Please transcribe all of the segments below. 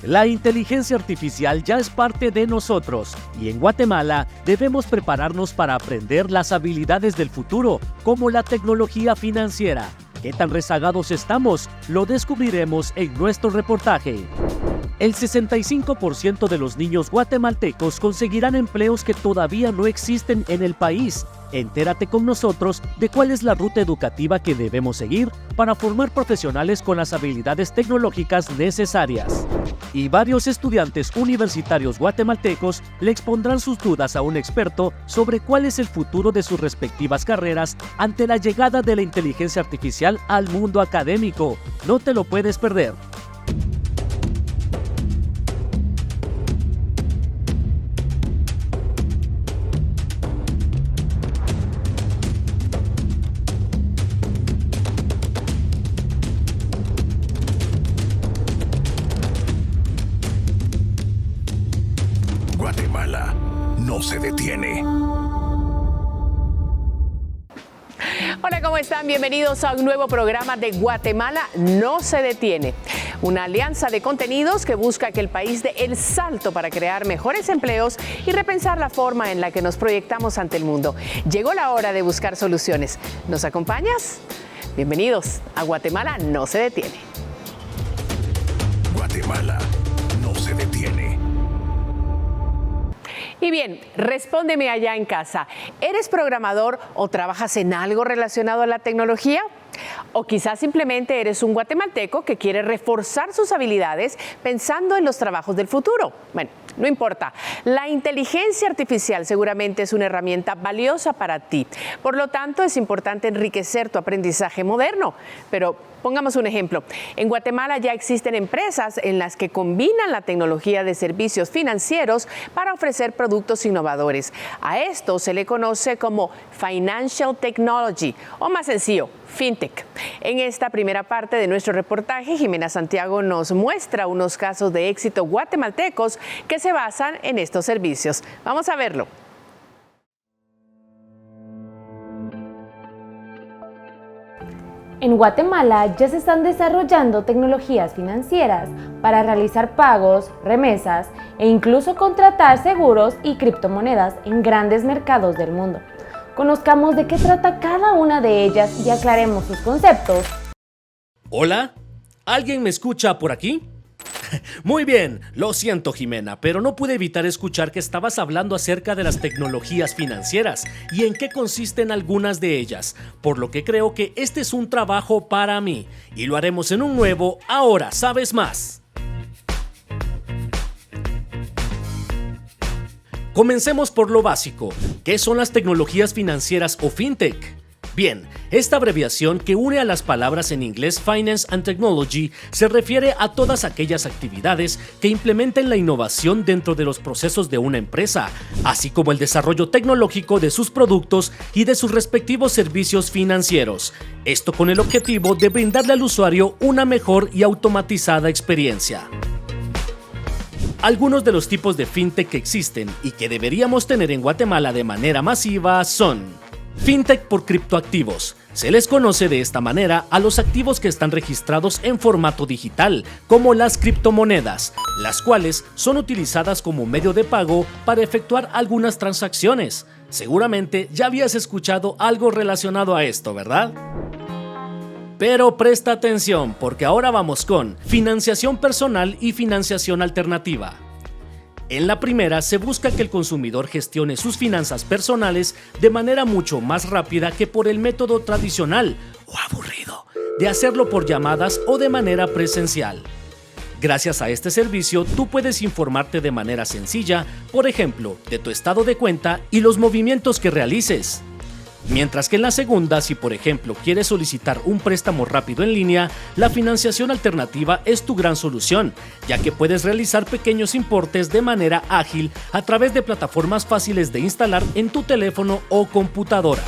La inteligencia artificial ya es parte de nosotros y en Guatemala debemos prepararnos para aprender las habilidades del futuro, como la tecnología financiera. ¿Qué tan rezagados estamos? Lo descubriremos en nuestro reportaje. El 65% de los niños guatemaltecos conseguirán empleos que todavía no existen en el país. Entérate con nosotros de cuál es la ruta educativa que debemos seguir para formar profesionales con las habilidades tecnológicas necesarias. Y varios estudiantes universitarios guatemaltecos le expondrán sus dudas a un experto sobre cuál es el futuro de sus respectivas carreras ante la llegada de la inteligencia artificial al mundo académico. No te lo puedes perder. Guatemala no se detiene. Hola, ¿cómo están? Bienvenidos a un nuevo programa de Guatemala no se detiene. Una alianza de contenidos que busca que el país dé el salto para crear mejores empleos y repensar la forma en la que nos proyectamos ante el mundo. Llegó la hora de buscar soluciones. ¿Nos acompañas? Bienvenidos a Guatemala no se detiene. Guatemala no se detiene. Y bien, respóndeme allá en casa. ¿Eres programador o trabajas en algo relacionado a la tecnología? O quizás simplemente eres un guatemalteco que quiere reforzar sus habilidades pensando en los trabajos del futuro. Bueno, no importa. La inteligencia artificial seguramente es una herramienta valiosa para ti. Por lo tanto, es importante enriquecer tu aprendizaje moderno. Pero pongamos un ejemplo. En Guatemala ya existen empresas en las que combinan la tecnología de servicios financieros para ofrecer productos innovadores. A esto se le conoce como Financial Technology, o más sencillo, FinTech. En esta primera parte de nuestro reportaje, Jimena Santiago nos muestra unos casos de éxito guatemaltecos que se basan en estos servicios. Vamos a verlo. En Guatemala ya se están desarrollando tecnologías financieras para realizar pagos, remesas e incluso contratar seguros y criptomonedas en grandes mercados del mundo. Conozcamos de qué trata cada una de ellas y aclaremos sus conceptos. ¿Hola? ¿Alguien me escucha por aquí? Muy bien, lo siento Jimena, pero no pude evitar escuchar que estabas hablando acerca de las tecnologías financieras y en qué consisten algunas de ellas, por lo que creo que este es un trabajo para mí y lo haremos en un nuevo Ahora Sabes Más. Comencemos por lo básico. ¿Qué son las tecnologías financieras o FinTech? Bien, esta abreviación que une a las palabras en inglés Finance and Technology se refiere a todas aquellas actividades que implementen la innovación dentro de los procesos de una empresa, así como el desarrollo tecnológico de sus productos y de sus respectivos servicios financieros. Esto con el objetivo de brindarle al usuario una mejor y automatizada experiencia. Algunos de los tipos de FinTech que existen y que deberíamos tener en Guatemala de manera masiva son: FinTech por criptoactivos. Se les conoce de esta manera a los activos que están registrados en formato digital, como las criptomonedas, las cuales son utilizadas como medio de pago para efectuar algunas transacciones. Seguramente ya habías escuchado algo relacionado a esto, ¿verdad? Pero presta atención, porque ahora vamos con financiación personal y financiación alternativa. En la primera se busca que el consumidor gestione sus finanzas personales de manera mucho más rápida que por el método tradicional o aburrido de hacerlo por llamadas o de manera presencial. Gracias a este servicio, tú puedes informarte de manera sencilla, por ejemplo, de tu estado de cuenta y los movimientos que realices. Mientras que en la segunda, si por ejemplo quieres solicitar un préstamo rápido en línea, la financiación alternativa es tu gran solución, ya que puedes realizar pequeños importes de manera ágil a través de plataformas fáciles de instalar en tu teléfono o computadora.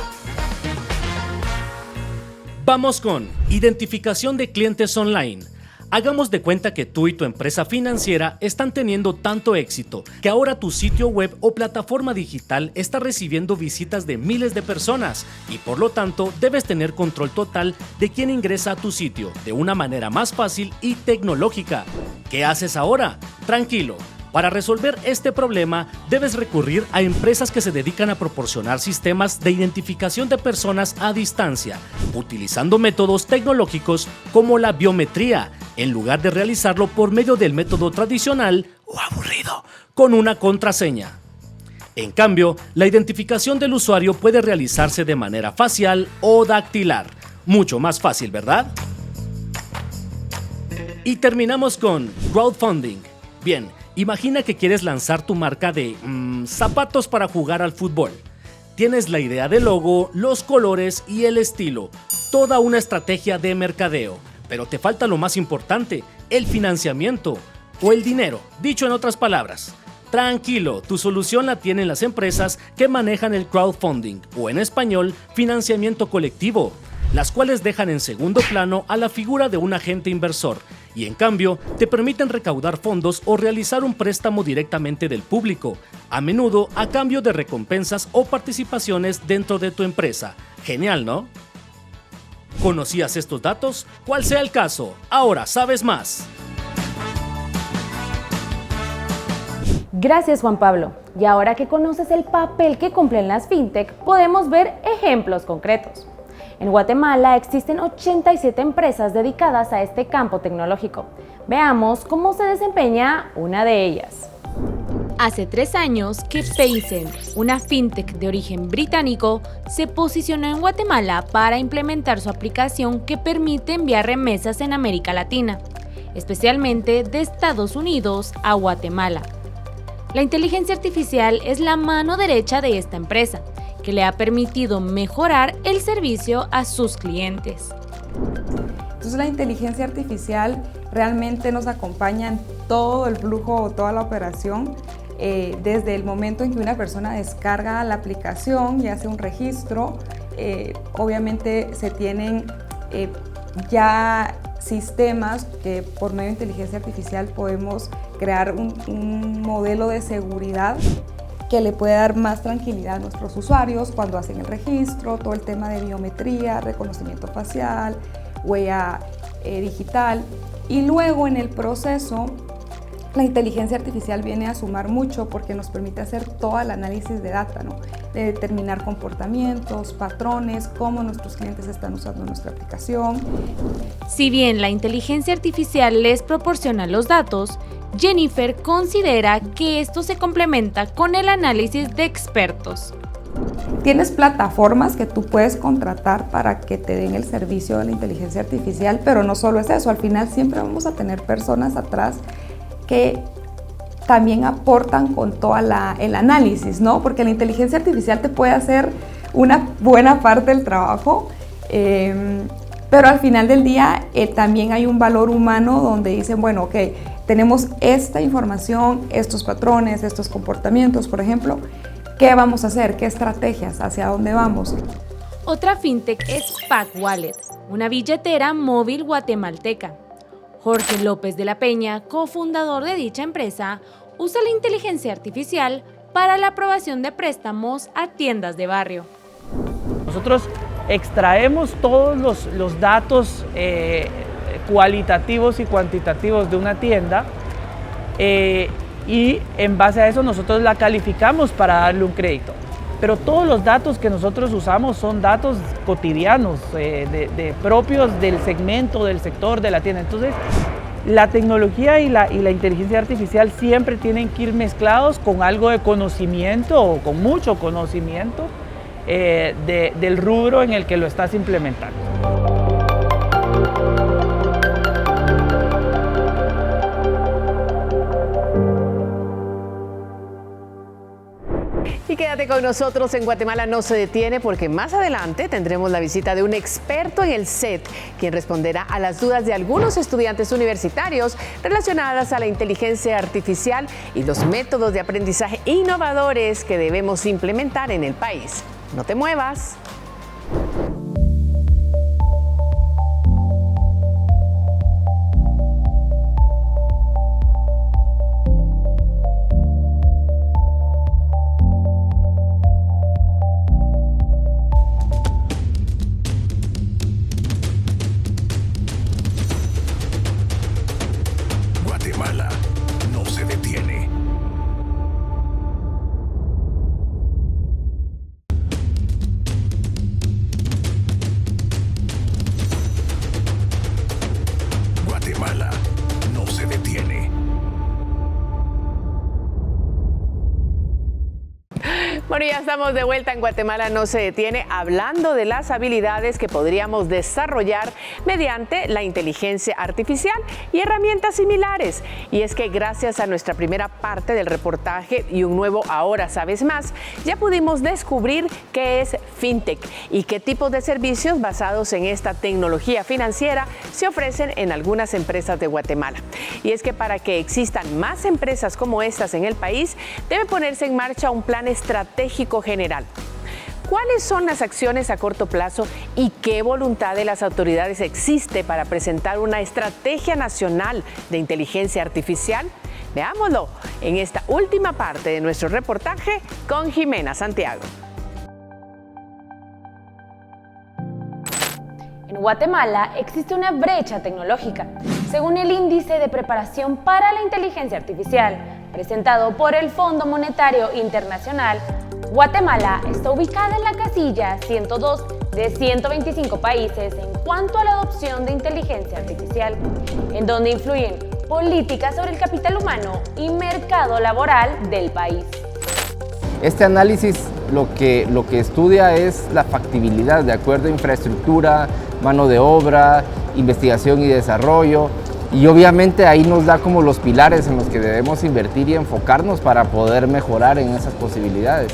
Vamos con identificación de clientes online. Hagamos de cuenta que tú y tu empresa financiera están teniendo tanto éxito que ahora tu sitio web o plataforma digital está recibiendo visitas de miles de personas y por lo tanto debes tener control total de quién ingresa a tu sitio de una manera más fácil y tecnológica. ¿Qué haces ahora? Tranquilo. Para resolver este problema, debes recurrir a empresas que se dedican a proporcionar sistemas de identificación de personas a distancia, utilizando métodos tecnológicos como la biometría, en lugar de realizarlo por medio del método tradicional o aburrido, con una contraseña. En cambio, la identificación del usuario puede realizarse de manera facial o dactilar. Mucho más fácil, ¿verdad? Y terminamos con crowdfunding. Bien, imagina que quieres lanzar tu marca de zapatos para jugar al fútbol. Tienes la idea del logo, los colores y el estilo. Toda una estrategia de mercadeo. Pero te falta lo más importante, el financiamiento o el dinero, dicho en otras palabras. Tranquilo, tu solución la tienen las empresas que manejan el crowdfunding o en español, financiamiento colectivo, las cuales dejan en segundo plano a la figura de un agente inversor y en cambio te permiten recaudar fondos o realizar un préstamo directamente del público, a menudo a cambio de recompensas o participaciones dentro de tu empresa. Genial, ¿no? ¿Conocías estos datos? ¿Cuál sea el caso? Ahora sabes más. Gracias, Juan Pablo. Y ahora que conoces el papel que cumplen las fintech, podemos ver ejemplos concretos. En Guatemala existen 87 empresas dedicadas a este campo tecnológico. Veamos cómo se desempeña una de ellas. Hace 3 años que Paysend, una fintech de origen británico, se posicionó en Guatemala para implementar su aplicación que permite enviar remesas en América Latina, especialmente de Estados Unidos a Guatemala. La inteligencia artificial es la mano derecha de esta empresa, que le ha permitido mejorar el servicio a sus clientes. Entonces la inteligencia artificial realmente nos acompaña en todo el flujo o toda la operación, desde el momento en que una persona descarga la aplicación y hace un registro. Obviamente se tienen ya sistemas que por medio de inteligencia artificial podemos crear un modelo de seguridad que le puede dar más tranquilidad a nuestros usuarios cuando hacen el registro, todo el tema de biometría, reconocimiento facial, huella digital. Y luego en el proceso, la inteligencia artificial viene a sumar mucho porque nos permite hacer todo el análisis de data, ¿no? De determinar comportamientos, patrones, cómo nuestros clientes están usando nuestra aplicación. Si bien la inteligencia artificial les proporciona los datos, Jennifer considera que esto se complementa con el análisis de expertos. Tienes plataformas que tú puedes contratar para que te den el servicio de la inteligencia artificial, pero no solo es eso, al final siempre vamos a tener personas atrás que también aportan con todo el análisis, ¿no? Porque la inteligencia artificial te puede hacer una buena parte del trabajo, pero al final del día también hay un valor humano donde dicen, bueno, ok, tenemos esta información, estos patrones, estos comportamientos, por ejemplo, ¿qué vamos a hacer? ¿Qué estrategias? ¿Hacia dónde vamos? Otra fintech es PagWallet, una billetera móvil guatemalteca. Jorge López de la Peña, cofundador de dicha empresa, usa la inteligencia artificial para la aprobación de préstamos a tiendas de barrio. Nosotros extraemos todos los datos cualitativos y cuantitativos de una tienda y en base a eso nosotros la calificamos para darle un crédito. Pero todos los datos que nosotros usamos son datos cotidianos, propios del segmento, del sector, de la tienda. Entonces, la tecnología y la inteligencia artificial siempre tienen que ir mezclados con algo de conocimiento o con mucho conocimiento del rubro en el que lo estás implementando. Y quédate con nosotros en Guatemala no se detiene porque más adelante tendremos la visita de un experto en el SET, quien responderá a las dudas de algunos estudiantes universitarios relacionadas a la inteligencia artificial y los métodos de aprendizaje innovadores que debemos implementar en el país. No te muevas. Bueno, ya estamos de vuelta en Guatemala No Se Detiene, hablando de las habilidades que podríamos desarrollar mediante la inteligencia artificial y herramientas similares. Y es que gracias a nuestra primera parte del reportaje y un nuevo Ahora Sabes Más, ya pudimos descubrir qué es FinTech y qué tipos de servicios basados en esta tecnología financiera se ofrecen en algunas empresas de Guatemala. Y es que para que existan más empresas como estas en el país, debe ponerse en marcha un plan estratégico general. ¿Cuáles son las acciones a corto plazo y qué voluntad de las autoridades existe para presentar una estrategia nacional de inteligencia artificial? Veámoslo en esta última parte de nuestro reportaje con Jimena Santiago. En Guatemala existe una brecha tecnológica. Según el Índice de Preparación para la Inteligencia Artificial, presentado por el Fondo Monetario Internacional, Guatemala está ubicada en la casilla 102 de 125 países en cuanto a la adopción de inteligencia artificial, en donde influyen políticas sobre el capital humano y mercado laboral del país. Este análisis lo que estudia es la factibilidad de acuerdo a infraestructura, mano de obra, investigación y desarrollo, y obviamente ahí nos da como los pilares en los que debemos invertir y enfocarnos para poder mejorar en esas posibilidades.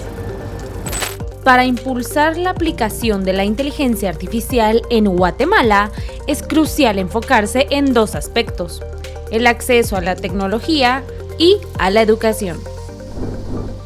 Para impulsar la aplicación de la inteligencia artificial en Guatemala, es crucial enfocarse en dos aspectos: el acceso a la tecnología y a la educación.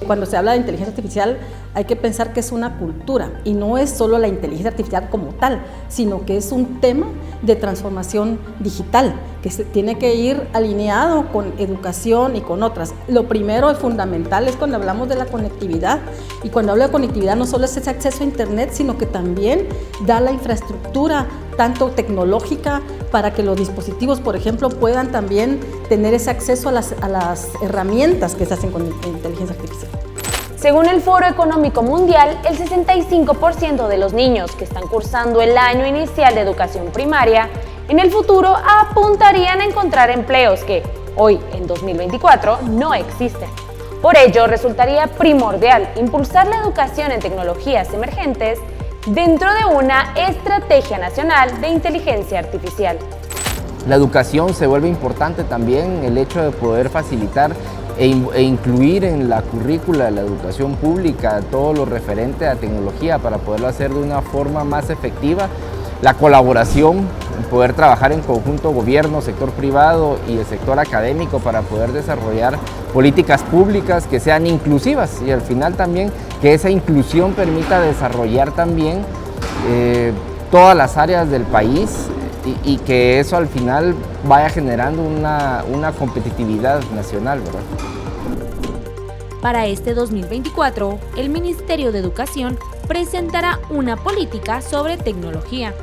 Cuando se habla de inteligencia artificial, hay que pensar que es una cultura y no es solo la inteligencia artificial como tal, sino que es un tema de transformación digital que se tiene que ir alineado con educación y con otras. Lo primero y fundamental es cuando hablamos de la conectividad, y cuando hablo de conectividad no solo es ese acceso a internet, sino que también da la infraestructura tanto tecnológica para que los dispositivos, por ejemplo, puedan también tener ese acceso a las herramientas que se hacen con inteligencia artificial. Según el Foro Económico Mundial, el 65% de los niños que están cursando el año inicial de educación primaria, en el futuro apuntarían a encontrar empleos que, hoy, en 2024, no existen. Por ello, resultaría primordial impulsar la educación en tecnologías emergentes dentro de una estrategia nacional de inteligencia artificial. La educación se vuelve importante también, el hecho de poder facilitar e incluir en la currícula de la educación pública todo lo referente a tecnología para poderlo hacer de una forma más efectiva. La colaboración, poder trabajar en conjunto gobierno, sector privado y el sector académico para poder desarrollar políticas públicas que sean inclusivas, y al final también que esa inclusión permita desarrollar también todas las áreas del país, y que eso al final vaya generando una competitividad nacional, ¿verdad? Para este 2024, el Ministerio de Educación presentará una política sobre tecnología,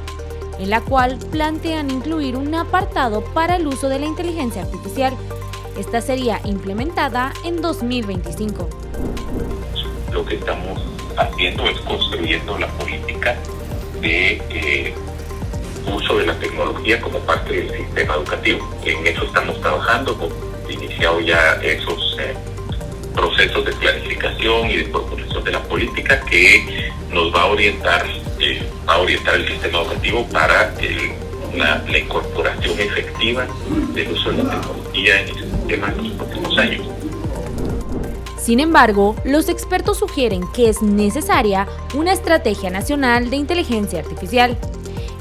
en la cual plantean incluir un apartado para el uso de la inteligencia artificial. Esta sería implementada en 2025. Lo que estamos haciendo es construyendo la política de uso de la tecnología como parte del sistema educativo. En eso estamos trabajando, hemos iniciado ya esos procesos de planificación y de proposición de la política que nos va a orientar el sistema educativo para la incorporación efectiva del uso de la tecnología en el sistema en los próximos años. Sin embargo, los expertos sugieren que es necesaria una estrategia nacional de inteligencia artificial.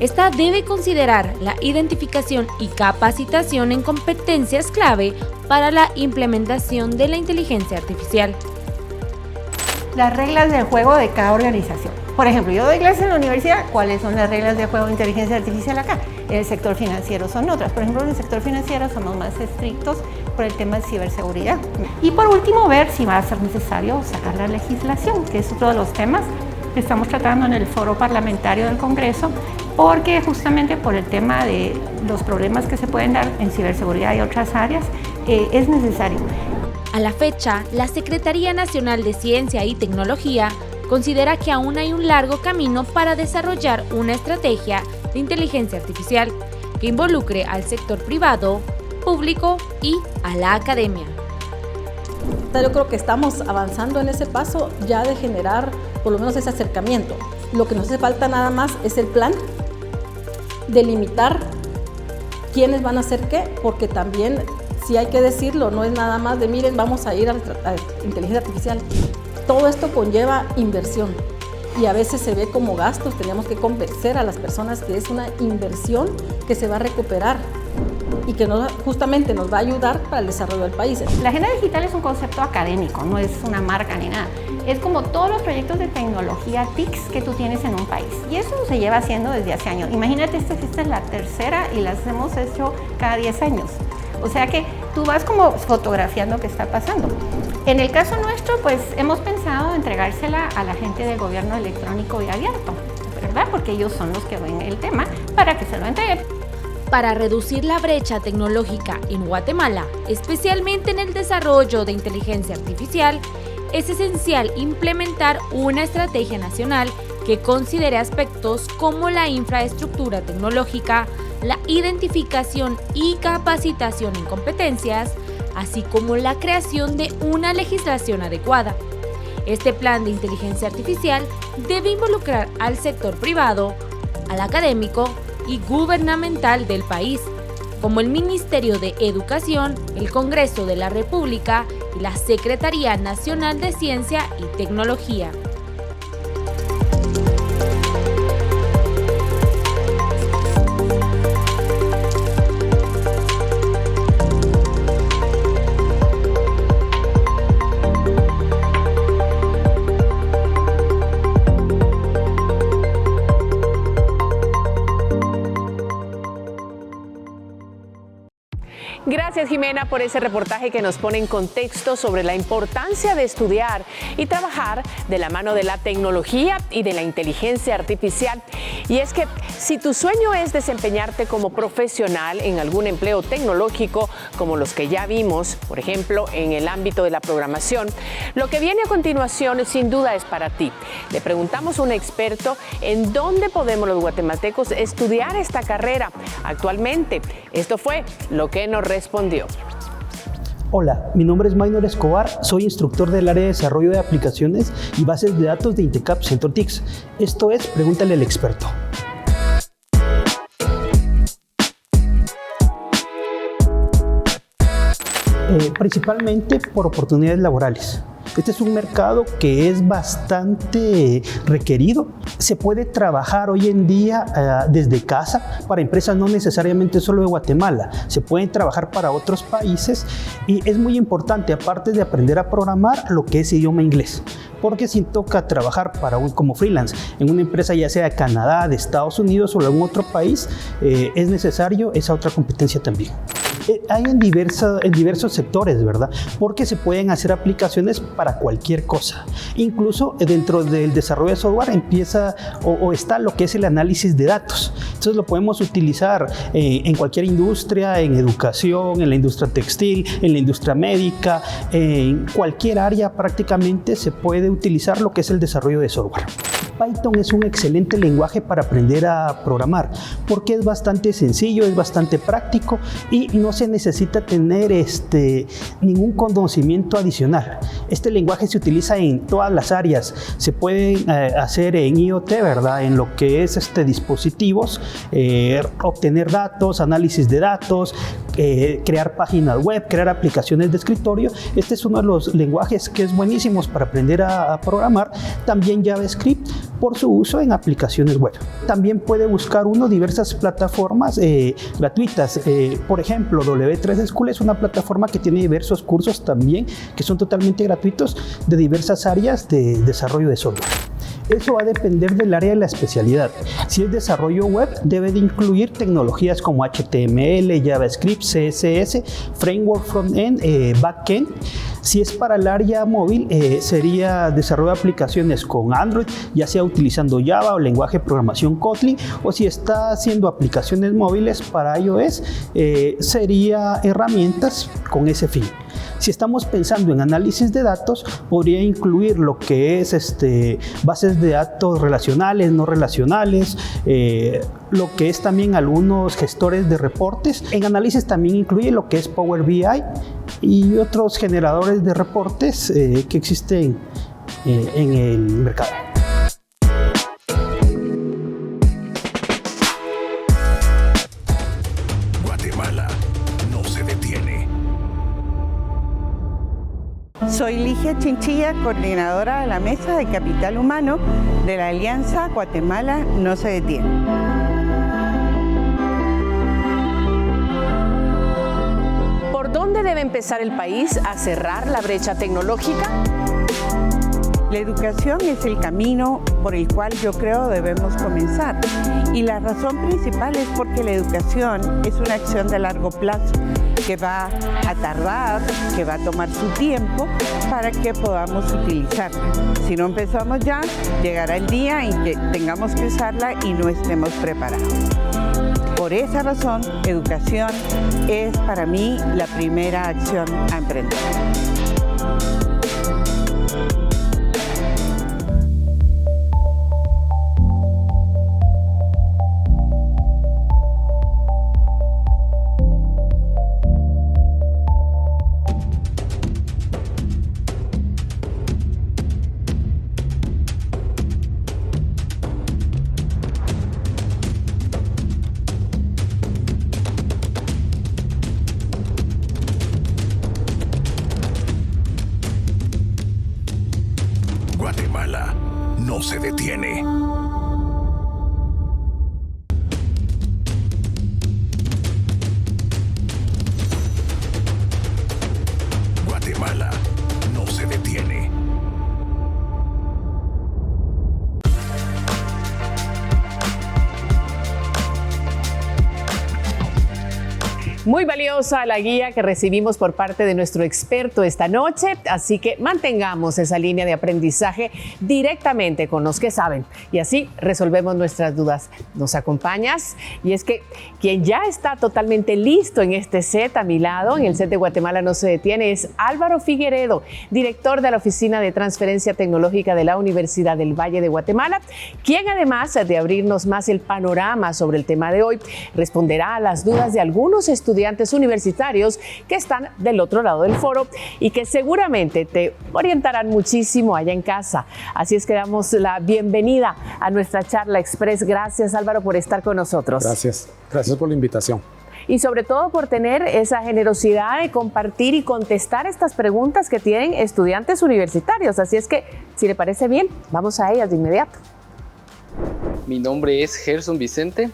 Esta debe considerar la identificación y capacitación en competencias clave para la implementación de la inteligencia artificial. Las reglas del juego de cada organización. Por ejemplo, yo doy clases en la universidad, ¿cuáles son las reglas de juego de inteligencia artificial acá? En el sector financiero son otras. Por ejemplo, en el sector financiero somos más estrictos por el tema de ciberseguridad. Y por último, ver si va a ser necesario sacar la legislación, que es otro de los temas que estamos tratando en el foro parlamentario del Congreso, porque justamente por el tema de los problemas que se pueden dar en ciberseguridad y otras áreas, es necesario. A la fecha, la Secretaría Nacional de Ciencia y Tecnología considera que aún hay un largo camino para desarrollar una estrategia de inteligencia artificial que involucre al sector privado, público y a la academia. Yo creo que estamos avanzando en ese paso ya de generar por lo menos ese acercamiento. Lo que nos hace falta nada más es el plan, delimitar quiénes van a hacer qué, porque también, si hay que decirlo, no es nada más de miren, vamos a ir a inteligencia artificial. Todo esto conlleva inversión y a veces se ve como gastos. Tenemos que convencer a las personas que es una inversión que se va a recuperar y que justamente nos va a ayudar para el desarrollo del país. La agenda digital es un concepto académico, no es una marca ni nada. Es como todos los proyectos de tecnología TICs que tú tienes en un país. Y eso se lleva haciendo desde hace años. Imagínate, esta es la tercera y las hemos hecho cada 10 años. O sea que tú vas como fotografiando qué está pasando. En el caso nuestro, pues hemos pensado entregársela a la gente del gobierno electrónico y abierto, ¿verdad? Porque ellos son los que ven el tema para que se lo entreguen. Para reducir la brecha tecnológica en Guatemala, especialmente en el desarrollo de inteligencia artificial, es esencial implementar una estrategia nacional que considere aspectos como la infraestructura tecnológica, la identificación y capacitación en competencias, así como la creación de una legislación adecuada. Este plan de inteligencia artificial debe involucrar al sector privado, al académico y gubernamental del país, como el Ministerio de Educación, el Congreso de la República y la Secretaría Nacional de Ciencia y Tecnología. Gracias, Jimena, por ese reportaje que nos pone en contexto sobre la importancia de estudiar y trabajar de la mano de la tecnología y de la inteligencia artificial. Y es que si tu sueño es desempeñarte como profesional en algún empleo tecnológico, como los que ya vimos, por ejemplo, en el ámbito de la programación, lo que viene a continuación sin duda es para ti. Le preguntamos a un experto en dónde podemos los guatemaltecos estudiar esta carrera actualmente. Esto fue lo que nos respondió. Hola, mi nombre es Maynor Escobar, soy instructor del área de desarrollo de aplicaciones y bases de datos de INTECAP Centro TICS. Esto es Pregúntale al experto. Principalmente por oportunidades laborales. Este es un mercado que es bastante requerido. Se puede trabajar hoy en día desde casa para empresas no necesariamente solo de Guatemala. Se pueden trabajar para otros países y es muy importante, aparte de aprender a programar, lo que es idioma inglés. Porque si toca trabajar como freelance en una empresa ya sea de Canadá, de Estados Unidos o de algún otro país, es necesario esa otra competencia también. Hay en diversos sectores, ¿verdad? Porque se pueden hacer aplicaciones para cualquier cosa. Incluso dentro del desarrollo de software empieza o está lo que es el análisis de datos. Entonces lo podemos utilizar en cualquier industria, en educación, en la industria textil, en la industria médica, en cualquier área prácticamente se puede utilizar lo que es el desarrollo de software. Python es un excelente lenguaje para aprender a programar porque es bastante sencillo, es bastante práctico y no se necesita tener ningún conocimiento adicional. Este lenguaje se utiliza en todas las áreas. Se puede hacer en IoT, ¿verdad? En lo que es dispositivos, obtener datos, análisis de datos, crear páginas web, crear aplicaciones de escritorio. Este es uno de los lenguajes que es buenísimo para aprender a programar. También JavaScript por su uso en aplicaciones web. También puede buscar diversas plataformas gratuitas. Por ejemplo, W3 School es una plataforma que tiene diversos cursos también que son totalmente gratuitos de diversas áreas de desarrollo de software. Eso va a depender del área de la especialidad. Si es desarrollo web, debe de incluir tecnologías como HTML, JavaScript, CSS, Framework Frontend, Backend. Si es para el área móvil, sería desarrollo de aplicaciones con Android, ya sea utilizando Java o lenguaje de programación Kotlin, o si está haciendo aplicaciones móviles para iOS, sería herramientas con ese fin. Si estamos pensando en análisis de datos, podría incluir lo que es bases de datos relacionales, no relacionales, lo que es también algunos gestores de reportes. En análisis también incluye lo que es Power BI y otros generadores de reportes que existen en el mercado. Guatemala no se detiene. Soy Ligia Chinchilla, coordinadora de la Mesa de Capital Humano de la Alianza Guatemala No Se Detiene. ¿Por dónde debe empezar el país a cerrar la brecha tecnológica? La educación es el camino por el cual yo creo debemos comenzar. Y la razón principal es porque la educación es una acción de largo plazo que va a tardar, que va a tomar su tiempo para que podamos utilizarla. Si no empezamos ya, llegará el día en que tengamos que usarla y no estemos preparados. Por esa razón, educación es para mí la primera acción a emprender. Guatemala no se detiene. Guatemala no se detiene. Muy valiosa la guía que recibimos por parte de nuestro experto esta noche, así que mantengamos esa línea de aprendizaje directamente con los que saben y así resolvemos nuestras dudas. ¿Nos acompañas? Y es que quien ya está totalmente listo en este set a mi lado, en el set de Guatemala No Se Detiene, es Álvaro Figueredo, director de la Oficina de Transferencia Tecnológica de la Universidad del Valle de Guatemala, quien además de abrirnos más el panorama sobre el tema de hoy, responderá a las dudas de algunos estudiantes universitarios que están del otro lado del foro y que seguramente te orientarán muchísimo allá en casa. Así es que damos la bienvenida a nuestra charla express. Gracias, Álvaro, por estar con nosotros. Gracias por la invitación. Y sobre todo por tener esa generosidad de compartir y contestar estas preguntas que tienen estudiantes universitarios. Así es que, si le parece bien, vamos a ellas de inmediato. Mi nombre es Gerson Vicente.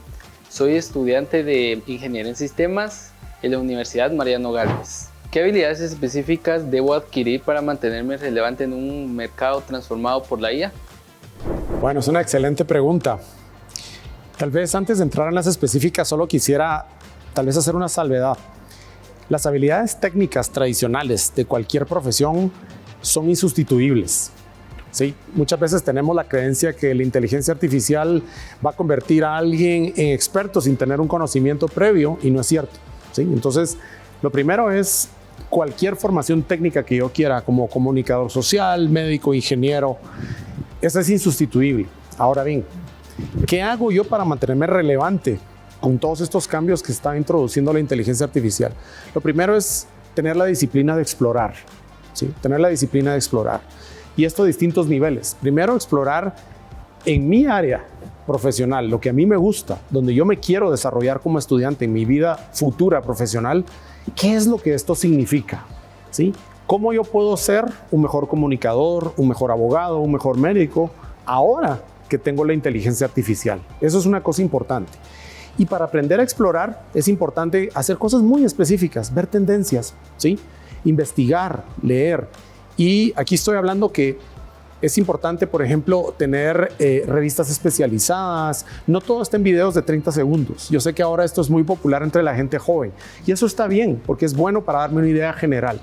Soy estudiante de Ingeniería en Sistemas en la Universidad Mariano Gálvez. ¿Qué habilidades específicas debo adquirir para mantenerme relevante en un mercado transformado por la IA? Bueno, es una excelente pregunta. Tal vez antes de entrar en las específicas, solo quisiera tal vez hacer una salvedad. Las habilidades técnicas tradicionales de cualquier profesión son insustituibles. ¿Sí? Muchas veces tenemos la creencia que la inteligencia artificial va a convertir a alguien en experto sin tener un conocimiento previo y no es cierto. ¿Sí? Entonces, lo primero es cualquier formación técnica que yo quiera, como comunicador social, médico, ingeniero, esa es insustituible. Ahora bien, ¿qué hago yo para mantenerme relevante con todos estos cambios que está introduciendo la inteligencia artificial? Lo primero es tener la disciplina de explorar. ¿Sí? Tener la disciplina de explorar. Y esto a distintos niveles. Primero, explorar en mi área profesional, lo que a mí me gusta, donde yo me quiero desarrollar como estudiante en mi vida futura profesional, ¿qué es lo que esto significa? ¿Sí? ¿Cómo yo puedo ser un mejor comunicador, un mejor abogado, un mejor médico, ahora que tengo la inteligencia artificial? Eso es una cosa importante. Y para aprender a explorar es importante hacer cosas muy específicas, ver tendencias, ¿sí? Investigar, leer. Y aquí estoy hablando que es importante, por ejemplo, tener revistas especializadas. No todo está en videos de 30 segundos. Yo sé que ahora esto es muy popular entre la gente joven y eso está bien porque es bueno para darme una idea general.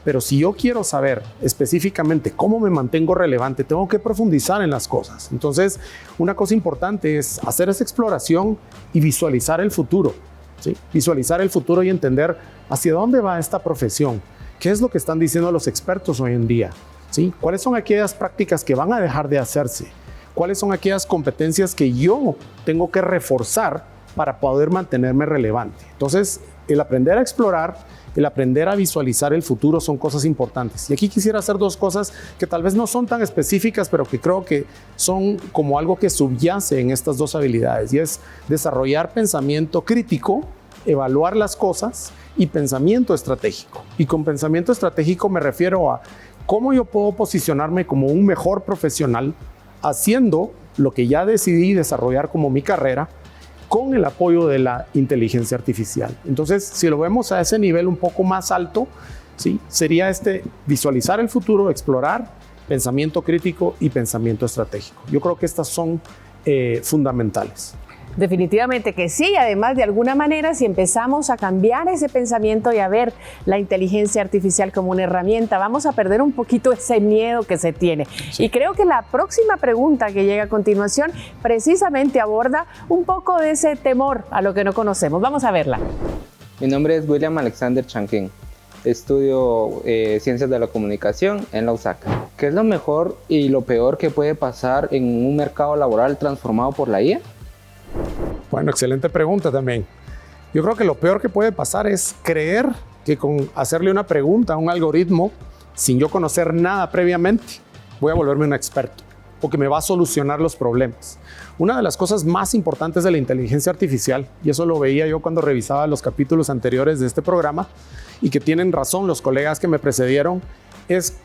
Pero si yo quiero saber específicamente cómo me mantengo relevante, tengo que profundizar en las cosas. Entonces, una cosa importante es hacer esa exploración y visualizar el futuro, ¿sí? Visualizar el futuro y entender hacia dónde va esta profesión. ¿Qué es lo que están diciendo los expertos hoy en día? ¿Sí? ¿Cuáles son aquellas prácticas que van a dejar de hacerse? ¿Cuáles son aquellas competencias que yo tengo que reforzar para poder mantenerme relevante? Entonces, el aprender a explorar, el aprender a visualizar el futuro son cosas importantes. Y aquí quisiera hacer dos cosas que tal vez no son tan específicas, pero que creo que son como algo que subyace en estas dos habilidades, y es desarrollar pensamiento crítico, evaluar las cosas, y pensamiento estratégico. Y con pensamiento estratégico me refiero a cómo yo puedo posicionarme como un mejor profesional haciendo lo que ya decidí desarrollar como mi carrera con el apoyo de la inteligencia artificial. Entonces, si lo vemos a ese nivel un poco más alto, ¿sí? Sería visualizar el futuro, explorar, pensamiento crítico y pensamiento estratégico. Yo creo que estas son fundamentales. Definitivamente que sí, además de alguna manera si empezamos a cambiar ese pensamiento y a ver la inteligencia artificial como una herramienta, vamos a perder un poquito ese miedo que se tiene. Sí. Y creo que la próxima pregunta que llega a continuación precisamente aborda un poco de ese temor a lo que no conocemos. Vamos a verla. Mi nombre es William Alexander Chanquín. Estudio Ciencias de la Comunicación en la USAC. ¿Qué es lo mejor y lo peor que puede pasar en un mercado laboral transformado por la IA? Bueno, excelente pregunta también. Yo creo que lo peor que puede pasar es creer que con hacerle una pregunta a un algoritmo, sin yo conocer nada previamente, voy a volverme un experto o que me va a solucionar los problemas. Una de las cosas más importantes de la inteligencia artificial, y eso lo veía yo cuando revisaba los capítulos anteriores de este programa, y que tienen razón los colegas que me precedieron, es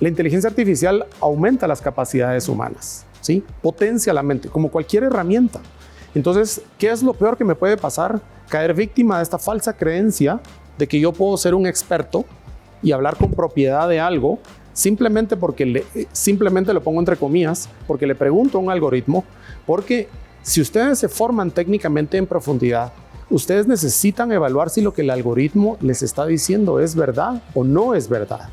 la inteligencia artificial aumenta las capacidades humanas, ¿sí? Potencia la mente, como cualquier herramienta. Entonces, ¿qué es lo peor que me puede pasar? Caer víctima de esta falsa creencia de que yo puedo ser un experto y hablar con propiedad de algo simplemente lo pongo entre comillas, porque le pregunto a un algoritmo, porque si ustedes se forman técnicamente en profundidad, ustedes necesitan evaluar si lo que el algoritmo les está diciendo es verdad o no es verdad.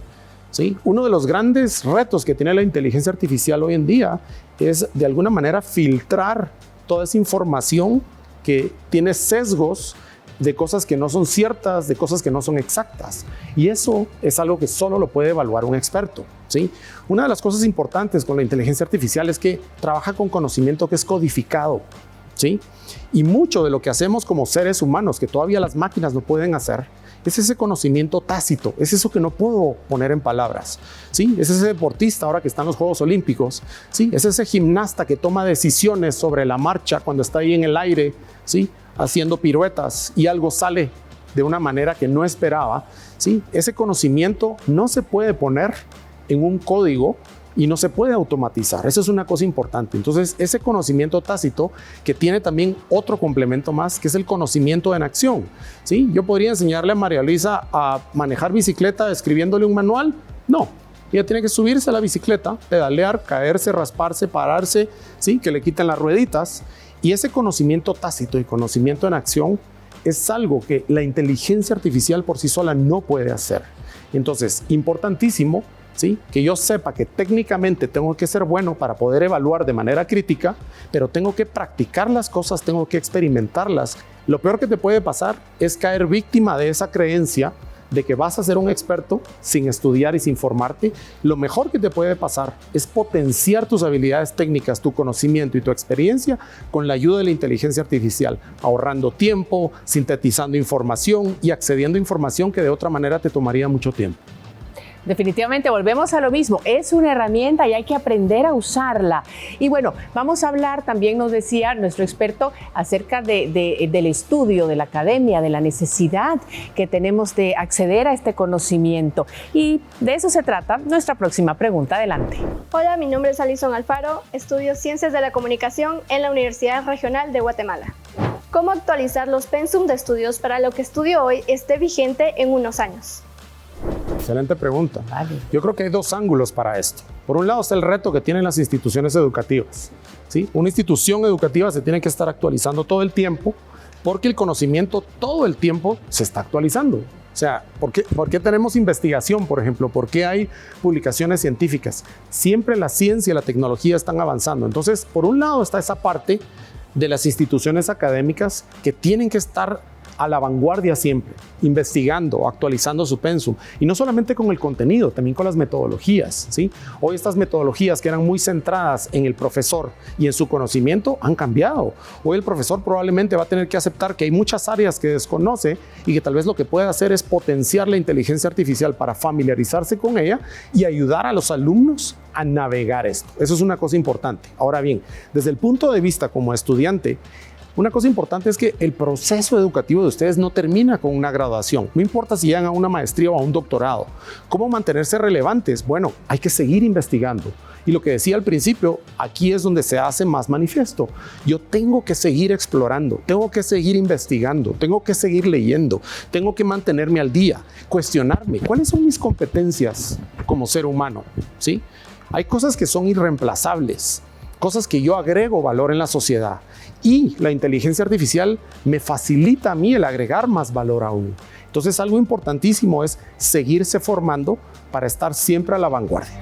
¿Sí? Uno de los grandes retos que tiene la inteligencia artificial hoy en día es de alguna manera filtrar toda esa información que tiene sesgos de cosas que no son ciertas, de cosas que no son exactas. Y eso es algo que solo lo puede evaluar un experto, ¿sí? Una de las cosas importantes con la inteligencia artificial es que trabaja con conocimiento que es codificado, ¿sí? Y mucho de lo que hacemos como seres humanos, que todavía las máquinas no pueden hacer, es ese conocimiento tácito, es eso que no puedo poner en palabras, ¿sí? Es ese deportista ahora que está en los Juegos Olímpicos, ¿sí? Es ese gimnasta que toma decisiones sobre la marcha cuando está ahí en el aire, ¿sí? Haciendo piruetas y algo sale de una manera que no esperaba, ¿sí? Ese conocimiento no se puede poner en un código y no se puede automatizar. Eso es una cosa importante. Entonces, ese conocimiento tácito que tiene también otro complemento más, que es el conocimiento en acción, ¿sí? Yo podría enseñarle a María Luisa a manejar bicicleta escribiéndole un manual. No, ella tiene que subirse a la bicicleta, pedalear, caerse, rasparse, pararse, ¿sí? Que le quiten las rueditas. Y ese conocimiento tácito y conocimiento en acción es algo que la inteligencia artificial por sí sola no puede hacer. Entonces, importantísimo, ¿sí? Que yo sepa que técnicamente tengo que ser bueno para poder evaluar de manera crítica, pero tengo que practicar las cosas, tengo que experimentarlas. Lo peor que te puede pasar es caer víctima de esa creencia de que vas a ser un experto sin estudiar y sin formarte. Lo mejor que te puede pasar es potenciar tus habilidades técnicas, tu conocimiento y tu experiencia con la ayuda de la inteligencia artificial, ahorrando tiempo, sintetizando información y accediendo a información que de otra manera te tomaría mucho tiempo. Definitivamente volvemos a lo mismo, es una herramienta y hay que aprender a usarla. Y bueno, vamos a hablar también, nos decía nuestro experto, acerca del estudio, de la academia, de la necesidad que tenemos de acceder a este conocimiento. Y de eso se trata nuestra próxima pregunta. Adelante. Hola, mi nombre es Alison Alfaro, estudio Ciencias de la Comunicación en la Universidad Regional de Guatemala. ¿Cómo actualizar los pensum de estudios para lo que estudio hoy esté vigente en unos años? Excelente pregunta. Vale. Yo creo que hay dos ángulos para esto. Por un lado está el reto que tienen las instituciones educativas, ¿sí? Una institución educativa se tiene que estar actualizando todo el tiempo porque el conocimiento todo el tiempo se está actualizando. O sea, ¿por qué tenemos investigación, por ejemplo? ¿Por qué hay publicaciones científicas? Siempre la ciencia y la tecnología están avanzando. Entonces, por un lado está esa parte de las instituciones académicas que tienen que estar a la vanguardia siempre, investigando, actualizando su pensum, y no solamente con el contenido, también con las metodologías, ¿sí? Hoy estas metodologías que eran muy centradas en el profesor y en su conocimiento han cambiado. Hoy el profesor probablemente va a tener que aceptar que hay muchas áreas que desconoce y que tal vez lo que puede hacer es potenciar la inteligencia artificial para familiarizarse con ella y ayudar a los alumnos a navegar esto. Eso es una cosa importante. Ahora bien, desde el punto de vista como estudiante, una cosa importante es que el proceso educativo de ustedes no termina con una graduación. No importa si llegan a una maestría o a un doctorado. ¿Cómo mantenerse relevantes? Bueno, hay que seguir investigando. Y lo que decía al principio, aquí es donde se hace más manifiesto. Yo tengo que seguir explorando, tengo que seguir investigando, tengo que seguir leyendo, tengo que mantenerme al día, cuestionarme cuáles son mis competencias como ser humano, ¿sí? Hay cosas que son irreemplazables, cosas que yo agrego valor en la sociedad. Y la inteligencia artificial me facilita a mí el agregar más valor aún. Entonces, algo importantísimo es seguirse formando para estar siempre a la vanguardia.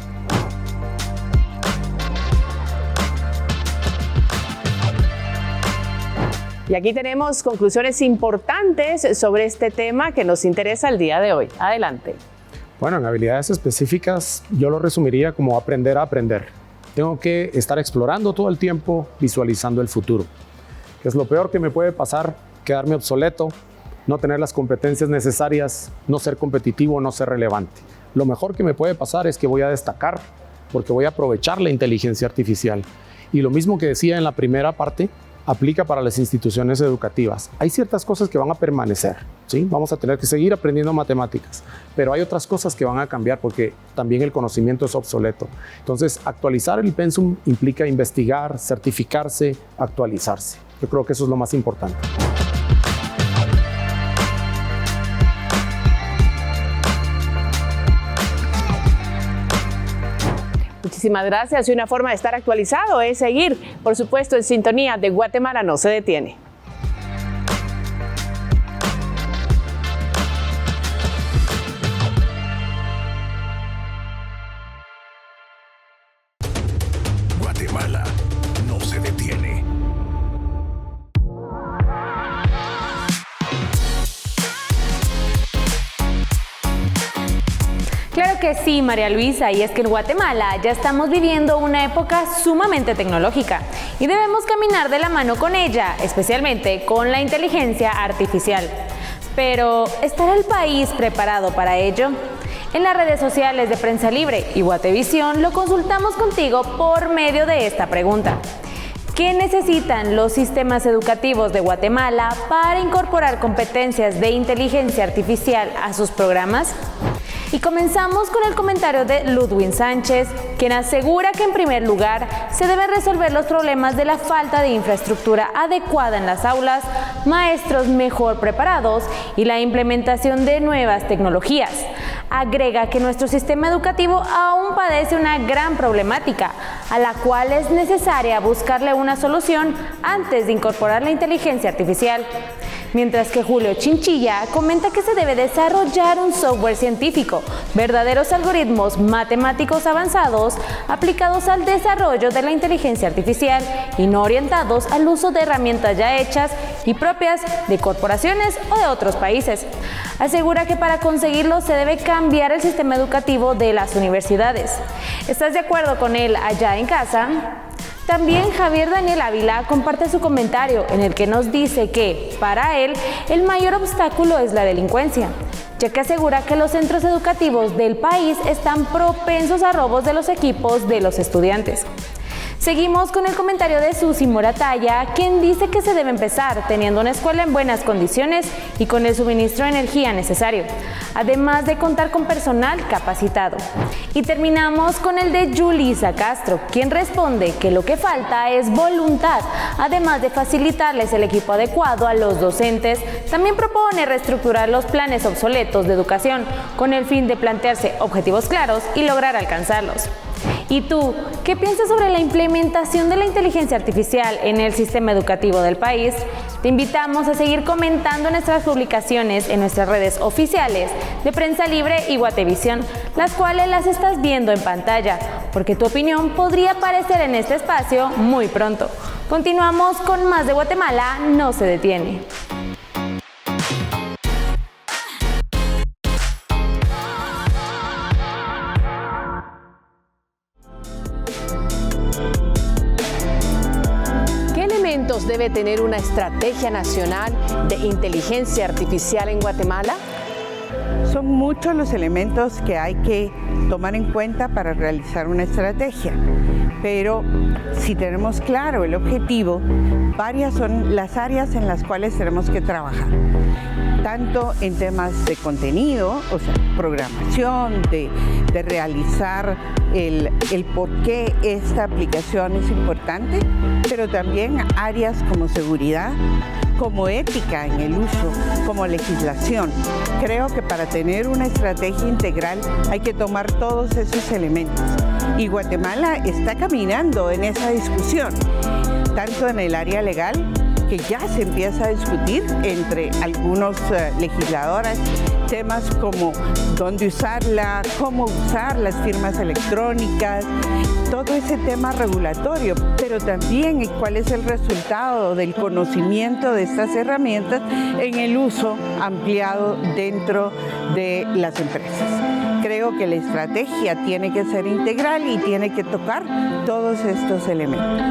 Y aquí tenemos conclusiones importantes sobre este tema que nos interesa el día de hoy. Adelante. Bueno, en habilidades específicas yo lo resumiría como aprender a aprender. Tengo que estar explorando todo el tiempo, visualizando el futuro. ¿Qué es lo peor que me puede pasar? Quedarme obsoleto, no tener las competencias necesarias, no ser competitivo, no ser relevante. Lo mejor que me puede pasar es que voy a destacar porque voy a aprovechar la inteligencia artificial. Y lo mismo que decía en la primera parte, aplica para las instituciones educativas. Hay ciertas cosas que van a permanecer, ¿sí? Vamos a tener que seguir aprendiendo matemáticas, pero hay otras cosas que van a cambiar porque también el conocimiento es obsoleto. Entonces, actualizar el pensum implica investigar, certificarse, actualizarse. Yo creo que eso es lo más importante. Muchísimas gracias. Y una forma de estar actualizado es seguir, por supuesto, en sintonía de Guatemala no se detiene. Guatemala no se detiene. Claro que sí, María Luisa, y es que en Guatemala ya estamos viviendo una época sumamente tecnológica y debemos caminar de la mano con ella, especialmente con la inteligencia artificial. Pero, ¿estará el país preparado para ello? En las redes sociales de Prensa Libre y Guatevisión lo consultamos contigo por medio de esta pregunta. ¿Qué necesitan los sistemas educativos de Guatemala para incorporar competencias de inteligencia artificial a sus programas? Y comenzamos con el comentario de Ludwin Sánchez, quien asegura que en primer lugar se deben resolver los problemas de la falta de infraestructura adecuada en las aulas, maestros mejor preparados y la implementación de nuevas tecnologías. Agrega que nuestro sistema educativo aún padece una gran problemática, a la cual es necesaria buscarle una solución antes de incorporar la inteligencia artificial. Mientras que Julio Chinchilla comenta que se debe desarrollar un software científico, verdaderos algoritmos matemáticos avanzados aplicados al desarrollo de la inteligencia artificial y no orientados al uso de herramientas ya hechas y propias de corporaciones o de otros países. Asegura que para conseguirlo se debe cambiar el sistema educativo de las universidades. ¿Estás de acuerdo con él allá en casa? También Javier Daniel Ávila comparte su comentario en el que nos dice que, para él, el mayor obstáculo es la delincuencia, ya que asegura que los centros educativos del país están propensos a robos de los equipos de los estudiantes. Seguimos con el comentario de Susi Moratalla, quien dice que se debe empezar teniendo una escuela en buenas condiciones y con el suministro de energía necesario, además de contar con personal capacitado. Y terminamos con el de Yulisa Castro, quien responde que lo que falta es voluntad, además de facilitarles el equipo adecuado a los docentes. También propone reestructurar los planes obsoletos de educación con el fin de plantearse objetivos claros y lograr alcanzarlos. ¿Y tú, qué piensas sobre la implementación de la inteligencia artificial en el sistema educativo del país? Te invitamos a seguir comentando nuestras publicaciones en nuestras redes oficiales de Prensa Libre y Guatevisión, las cuales las estás viendo en pantalla, porque tu opinión podría aparecer en este espacio muy pronto. Continuamos con más de Guatemala no se detiene. debe tener una estrategia nacional de inteligencia artificial en Guatemala? Son muchos los elementos que hay que tomar en cuenta para realizar una estrategia, pero si tenemos claro el objetivo, varias son las áreas en las cuales tenemos que trabajar, tanto en temas de contenido, o sea, programación, de realizar el por qué esta aplicación es importante, pero también áreas como seguridad, como ética en el uso, como legislación. Creo que para tener una estrategia integral hay que tomar todos esos elementos. Y Guatemala está caminando en esa discusión, tanto en el área legal, que ya se empieza a discutir entre algunos legisladores, temas como dónde usarla, cómo usar las firmas electrónicas, todo ese tema regulatorio, pero también cuál es el resultado del conocimiento de estas herramientas en el uso ampliado dentro de las empresas. Creo que la estrategia tiene que ser integral y tiene que tocar todos estos elementos.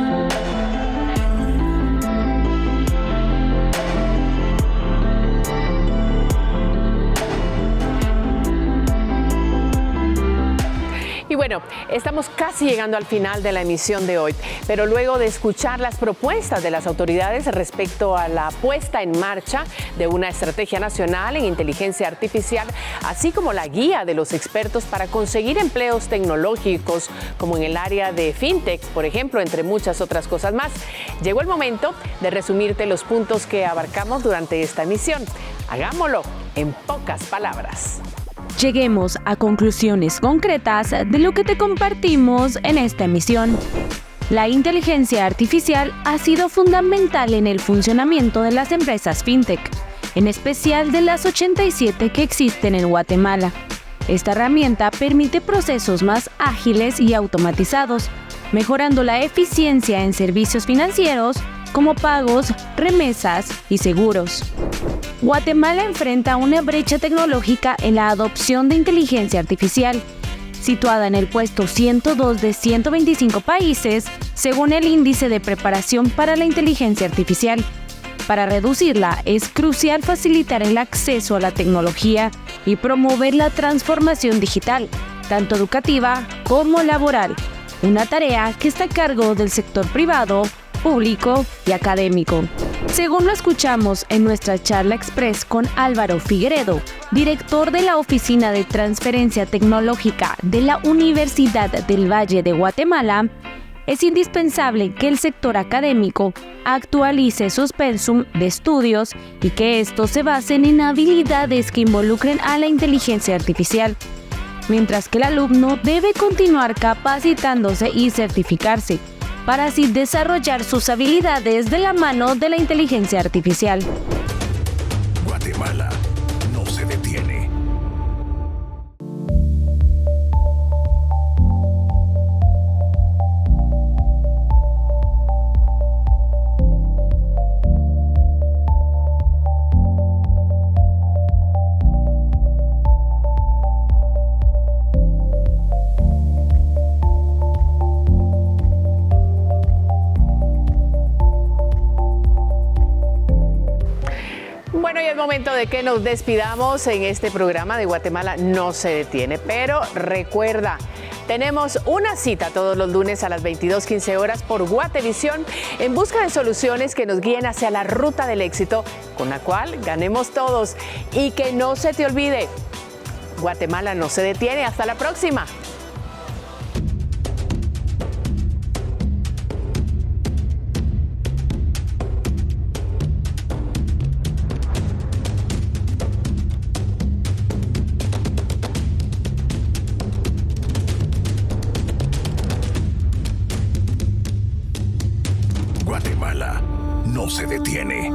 Y bueno, estamos casi llegando al final de la emisión de hoy, pero luego de escuchar las propuestas de las autoridades respecto a la puesta en marcha de una estrategia nacional en inteligencia artificial, así como la guía de los expertos para conseguir empleos tecnológicos, como en el área de fintech, por ejemplo, entre muchas otras cosas más, llegó el momento de resumirte los puntos que abarcamos durante esta emisión. Hagámoslo en pocas palabras. Lleguemos a conclusiones concretas de lo que te compartimos en esta emisión. La inteligencia artificial ha sido fundamental en el funcionamiento de las empresas fintech, en especial de las 87 que existen en Guatemala. Esta herramienta permite procesos más ágiles y automatizados, mejorando la eficiencia en servicios financieros como pagos, remesas y seguros. Guatemala enfrenta una brecha tecnológica en la adopción de inteligencia artificial, situada en el puesto 102 de 125 países, según el Índice de Preparación para la Inteligencia Artificial. Para reducirla, es crucial facilitar el acceso a la tecnología y promover la transformación digital, tanto educativa como laboral, una tarea que está a cargo del sector privado, público y académico. Según lo escuchamos en nuestra charla express con Álvaro Figueredo, director de la Oficina de Transferencia Tecnológica de la Universidad del Valle de Guatemala, es indispensable que el sector académico actualice sus pensum de estudios y que estos se basen en habilidades que involucren a la inteligencia artificial, mientras que el alumno debe continuar capacitándose y certificarse, para así desarrollar sus habilidades de la mano de la inteligencia artificial. Guatemala no se detiene. Bueno, y es momento de que nos despidamos en este programa de Guatemala no se detiene, pero recuerda, tenemos una cita todos los lunes a las 22:15 horas por Guatevisión en busca de soluciones que nos guíen hacia la ruta del éxito, con la cual ganemos todos. Y que no se te olvide, Guatemala no se detiene. Hasta la próxima. Guatemala no se detiene.